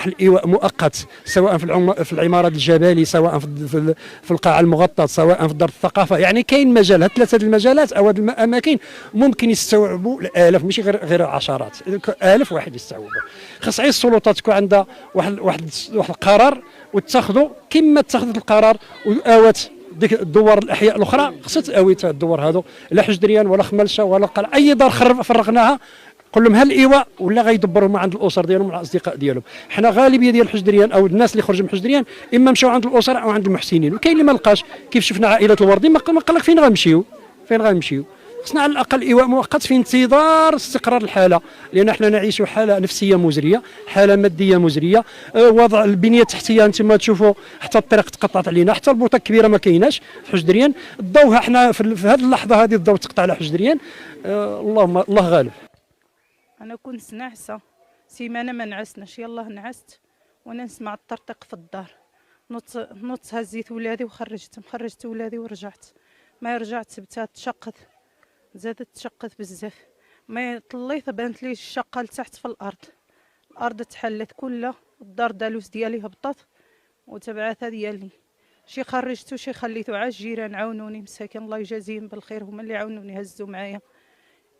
واحد الايواء مؤقت، سواء في العماره الجبلي، سواء في القاعه المغطاه، سواء في دار الثقافه. يعني كاين مجال، هاد ثلاثه المجالات او هاد الاماكن ممكن يستوعبوا الالاف، ماشي غير عشرات، الاف واحد يستوعبوا. خاص غير السلطات تكون عندها واحد القرار وتاخذوا كما اتخذت القرار واوات ديك الدوار الاحياء الاخرى. خصها تاوي الدوار هذو، لا حجدريان ولا خملشه ولا قلعه، اي دار فرغناها قول لهم ها الايواء، ولا غيدبروا مع عند الاسر ديالهم مع الاصدقاء ديالهم. حنا غالبيه ديال الحجدريان او الناس اللي خرجوا من الحجدريان اما مشاو عند الاسر او عند المحسنين، وكاين اللي ما لقاش. كيف شفنا عائله الوردي ما قال لك فين غنمشيو. خصنا على الاقل ايواء مؤقت في انتظار استقرار الحاله، لان حنا نعيش حاله نفسيه مزريه، حاله ماديه مزريه. وضع البنيه التحتيه انتم تشوفوا، حتى الطريق تقطعت علينا، حتى البوطه الكبيره ما كايناش في حجدريان. الضوء حنا في هذه اللحظه هذه الضوء تقطع على حجدريان. الله غالب. انا كنت ناعسه سيمانه ما نعسناش، يلاه نعست وانا نسمع الطرطق في الدار. نط هزيت ولادي خرجت ولادي ورجعت. ما رجعت سبتها تشقت، زادت تشقت بزاف. ما طليت بانت لي الشقه لتحت في الارض تحلت كلها. الدار دالوس ديالي هبطت وتبعاتها ديالي، شي خرجتو شي خليتو. عا الجيران عاونوني مساكن الله يجازيهم بالخير، هما اللي عاونوني هزوا معايا.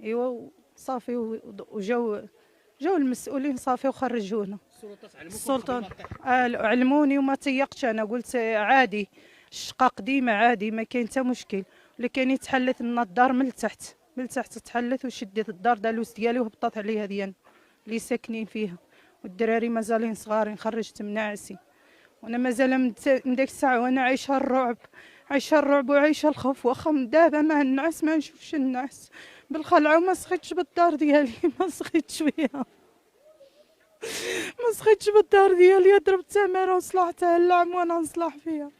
ايوا صافي وجاو المسؤولين صافي وخرجونا. السلطات علموني وما تيقتش. انا قلت عادي، الشقاق ديما عادي ما كاين حتى مشكل. ولكن تحلت لنا الدار من التحت تحلت وشديت الدار دالوس ديالي وهبطت عليها ديالنا اللي ساكنين فيها، والدراري مازالين صغارين. خرجت من ناعسي وانا مازال من ديك الساعه وانا عايشه الرعب وعايشه الخوف. واخا من دابا ما نعس ما نشوفش الناس بالخلعه، وما سخيتش بالدار ديالي ما سخيتش بيها، ما سخيتش بالدار ديالي. ضربت تماره وصلحتها اللعم وانا نصلح فيها.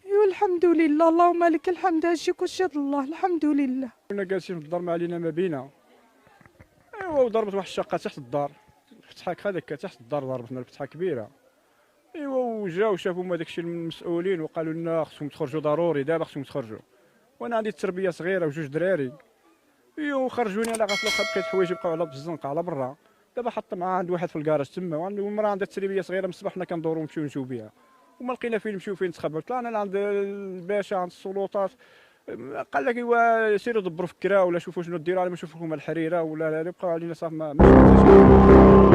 ايوا الحمد لله، اللهم لك الحمد. هادشي كلشي د الله، الحمد لله. كنا جالسين في الدار ما علينا ما بينا. ايوا وضربت واحد الشقه تحت الدار، فتحه هذاك تحت الدار ضربتنا فتحه كبيره. ايوا وجاو شافوا ما داكشي المسؤولين وقالوا لنا خصكم تخرجوا ضروري، دابا خصكم تخرجوا. وانا عندي تربيه صغيره وجوج دراري. ايوا خرجوني على غسل وخا بقيت حوايجي بقاو على الزنقه على برا. دابا حط مع عند واحد في الكراج تما، وعنده المراه عندها تربيه صغيره. من الصباح حنا كندورو نمشيو نشوفو بها وما لقينا فين نمشيو فين نتخباو. طلعنا عند الباشا عند السلطات، قال لك ايوا سيروا دبروا في الكرا ولا شوفوا شنو ديروا، ما نشوف لكم الحريره ولا بقاو علينا صافي ما